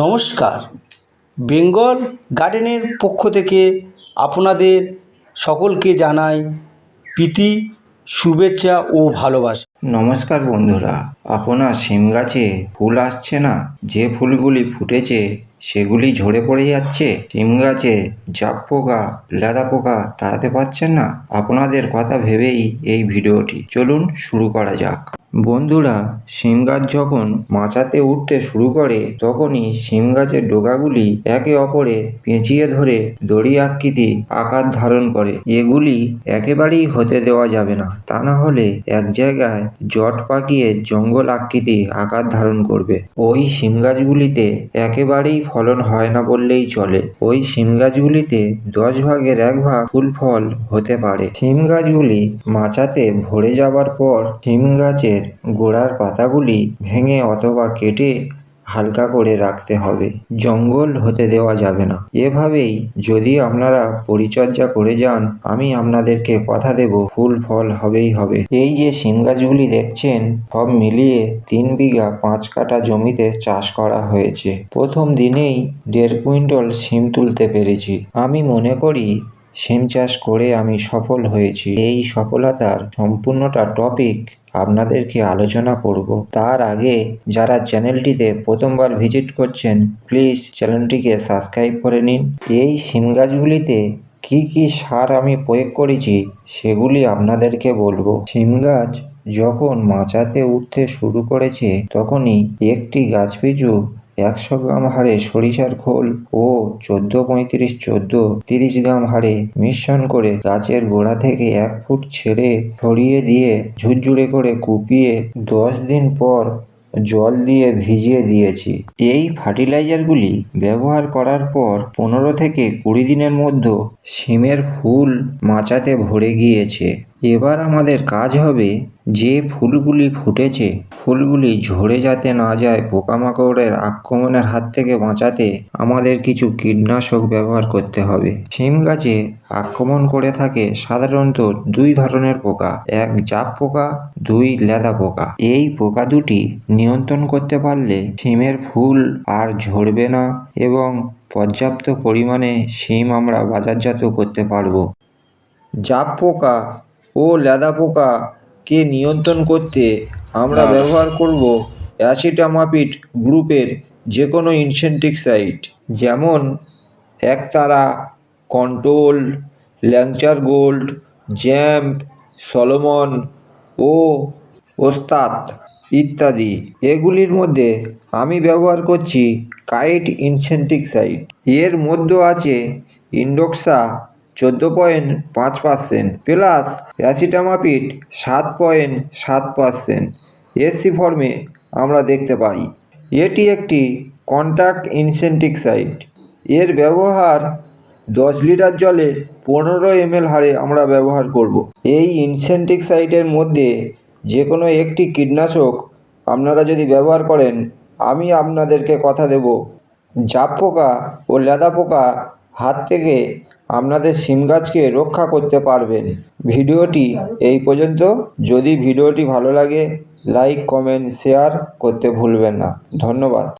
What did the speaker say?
নমস্কার, বেঙ্গল গার্ডেনের পক্ষ থেকে আপনাদের সকলকে জানাই প্রীতি, শুভেচ্ছা ও ভালোবাসা। নমস্কার বন্ধুরা, আপনার সিম গাছে ফুল আসছে না, যে ফুলগুলি ফুটেছে সেগুলি ঝরে পড়ে যাচ্ছে। সিম গাছে জাপ পোকা, লেদা পোকা তাড়াতে পারছেন না। আপনাদের কথা ভেবেই এই ভিডিওটি, চলুন শুরু করা যাক। বন্ধুরা, সিম গাছ যখন মাচাতে উঠতে শুরু করে তখনই সিম গাছের ডগাগুলি একে অপরে পেঁচিয়ে ধরে দড়ি আকৃতি আকার ধারণ করে। এগুলি একেবারেই হতে দেওয়া যাবে না, তা না হলে এক জায়গায় জট পাকিয়ে জঙ্গল আকৃতি আকার ধারণ করবে। ওই সিম গাছগুলিতে একেবারেই ফলন হয় না বললেই চলে। ওই সিম গাছগুলিতে 10 ভাগের 1 ভাগ ফুল ফল হতে পারে। সিম গাছগুলি মাচাতে ভরে যাবার পর সিম গাছের গোড়ার পাতাগুলি ভেঙে অথবা কেটে হালকা করে রাখতে হবে, জঙ্গল হতে দেওয়া যাবে না। এভাবেই যদি আপনারা পরিচর্যা করে যান, আমি আপনাদেরকে কথা দেব ফুল ফল হবেই হবে। এই যে সিম গাছগুলি দেখছেন, সব মিলিয়ে 3 বিঘা 5 কাঠা জমিতে চাষ করা হয়েছে। প্রথম দিনেই 1.5 কুইন্টাল সিম তুলতে পেরেছি। আমি মনে করি সিম চাষ করে আমি সফল হয়েছি। এই সফলতার সম্পূর্ণটা টপিক আপনাদেরকে আলোচনা করব। তার আগে যারা চ্যানেলটিতে প্রথমবার ভিজিট করছেন, প্লিজ চ্যানেলটিকে সাবস্ক্রাইব করে নিন। এই সিম গাছগুলিতে কি কি সার আমি প্রয়োগ করেছি সেগুলি আপনাদেরকে বলবো। সিম গাছ যখন মাচাতে উঠতে শুরু করেছে তখনই একটি গাছ পিছু 100 গ্রাম হারে সরিষার খোল ও 14-35-14-30 গ্রাম হারে মিশ্রণ করে গাছের গোড়া থেকে 1 ফুট ছেড়ে ছড়িয়ে দিয়ে ঝুরঝুরে করে কুপিয়ে 10 দিন পর জল দিয়ে ভিজিয়ে দিয়েছি। এই ফার্টিলাইজারগুলি ব্যবহার করার পর 15 থেকে 20 দিনের মধ্যে সিমের ফুল মাচাতে ভরে গিয়েছে। এবার আমাদের কাজ হবে যে ফুলগুলি ফুটেছে ফুলগুলি ঝরে যাতে না যায়, পোকামাকড়ের আক্রমণের হাত থেকে বাঁচাতে আমাদের কিছু কীটনাশক ব্যবহার করতে হবে। সিম গাছে আক্রমণ করে থাকে সাধারণত 2 ধরনের পোকা, 1 জাপ পোকা, 2 লেদা পোকা। এই পোকা দুটি নিয়ন্ত্রণ করতে পারলে সিমের ফুল আর ঝরবে না এবং পর্যাপ্ত পরিমাণে সিম আমরা বাজারজাত করতে পারবো। জাপ পোকা ও লেদা পোকাকে নিয়ন্ত্রণ করতে আমরা ব্যবহার করব অ্যাসিটামাপিড গ্রুপের যে কোনো ইনসেক্টিসাইড, যেমন একতারা, কন্ট্রোল, ল্যাংচার গোল্ড, জ্যাম্প, সলোমন ও ওস্তাদ ইত্যাদি। এগুলির মধ্যে আমি ব্যবহার করছি কাইট ইনসেক্টিসাইড। এর মধ্যে আছে ইন্ডোক্সা 14.5% প্লাস অ্যাসিটামাপিড 7.7%। এসি ফর্মে আমরা দেখতে পাই। এটি একটি কন্ট্যাক্ট ইনসেক্টিসাইড। এর ব্যবহার 10 লিটার জলে 15 ml হারে আমরা ব্যবহার করব। এই ইনসেক্টিসাইডের মধ্যে যে কোনো একটি কীটনাশক আপনারা যদি ব্যবহার করেন, আমি আপনাদেরকে কথা দেব জাপ পোকা ও লেদা পোকা হাত থেকে আপনাদের সিম গাছকে রক্ষা করতে পারবেন। ভিডিওটি এই পর্যন্ত। যদি ভিডিওটি ভালো লাগে লাইক, কমেন্ট, শেয়ার করতে ভুলবেন না। ধন্যবাদ।